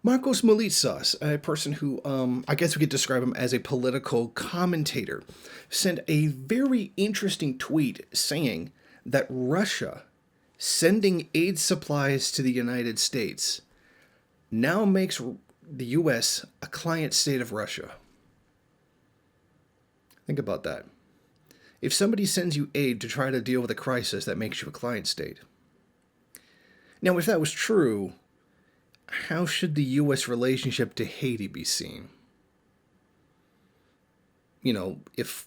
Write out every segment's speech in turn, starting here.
Marcos Melitsas, a person who I guess we could describe him as a political commentator, sent a very interesting tweet saying that Russia sending aid supplies to the United States now makes the U.S. a client state of Russia. Think about that. If somebody sends you aid to try to deal with a crisis, that makes you a client state. Now, if that was true, how should the U.S. relationship to Haiti be seen? You know, if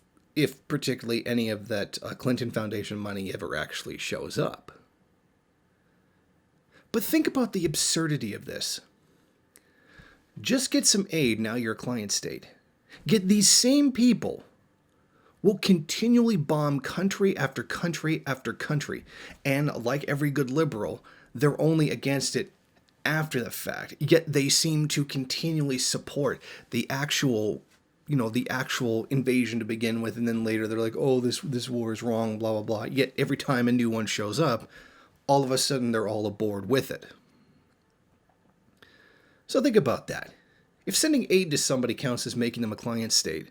particularly any of that Clinton Foundation money ever actually shows up. But think about the absurdity of this. Just get some aid, now you're a client state. Yet these same people will continually bomb country after country after country. And like every good liberal, they're only against it after the fact. Yet they seem to continually support the actual invasion to begin with, and then later they're like, oh, this war is wrong, blah, blah, blah. Yet every time a new one shows up, all of a sudden they're all aboard with it. So think about that. If sending aid to somebody counts as making them a client state,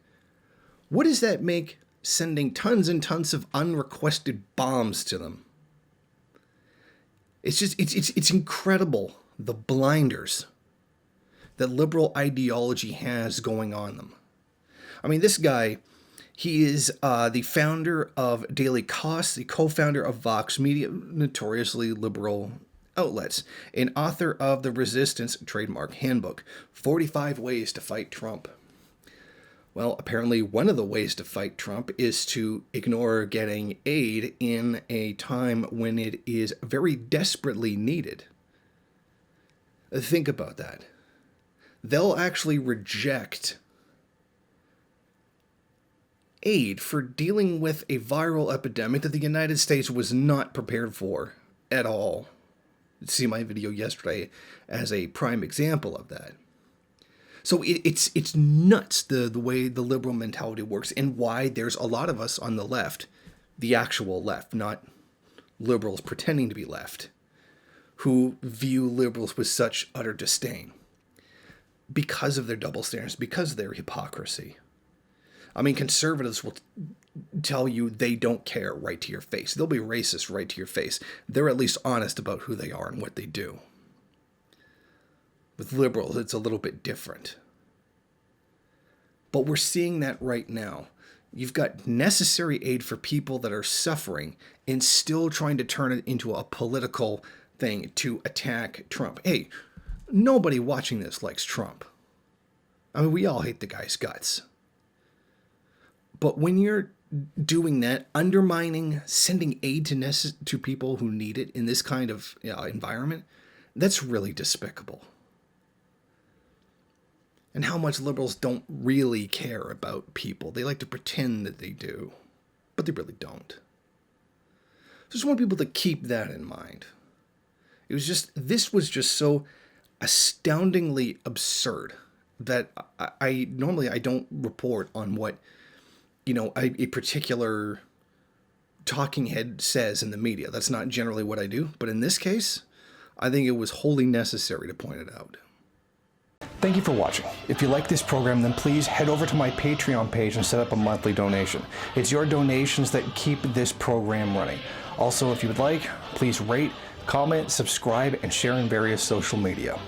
what does that make sending tons and tons of unrequested bombs to them? It's incredible, the blinders that liberal ideology has going on them. I mean, this guy, he is the founder of Daily Kos, the co-founder of Vox Media, notoriously liberal outlets, and author of the Resistance Trademark Handbook, 45 Ways to Fight Trump. Well, apparently one of the ways to fight Trump is to ignore getting aid in a time when it is very desperately needed. Think about that. They'll actually reject aid for dealing with a viral epidemic that the United States was not prepared for at all. See my video yesterday as a prime example of that. So it's nuts the way the liberal mentality works, and why there's a lot of us on the left, the actual left, not liberals pretending to be left, who view liberals with such utter disdain because of their double standards, because of their hypocrisy. I mean, conservatives will tell you they don't care right to your face. They'll be racist right to your face. They're at least honest about who they are and what they do. With liberals, it's a little bit different. But we're seeing that right now. You've got necessary aid for people that are suffering and still trying to turn it into a political thing to attack Trump. Hey, nobody watching this likes Trump. I mean, we all hate the guy's guts. But when you're doing that, undermining, sending aid to people who need it in this kind of environment, that's really despicable. And how much liberals don't really care about people. They like to pretend that they do, but they really don't. So I just want people to keep that in mind. This was just so astoundingly absurd that I normally don't report on what a particular talking head says in the media. That's not generally what I do. But in this case, I think it was wholly necessary to point it out. Thank you for watching. If you like this program, then please head over to my Patreon page and set up a monthly donation. It's your donations that keep this program running. Also, if you would like, please rate, comment, subscribe, and share in various social media.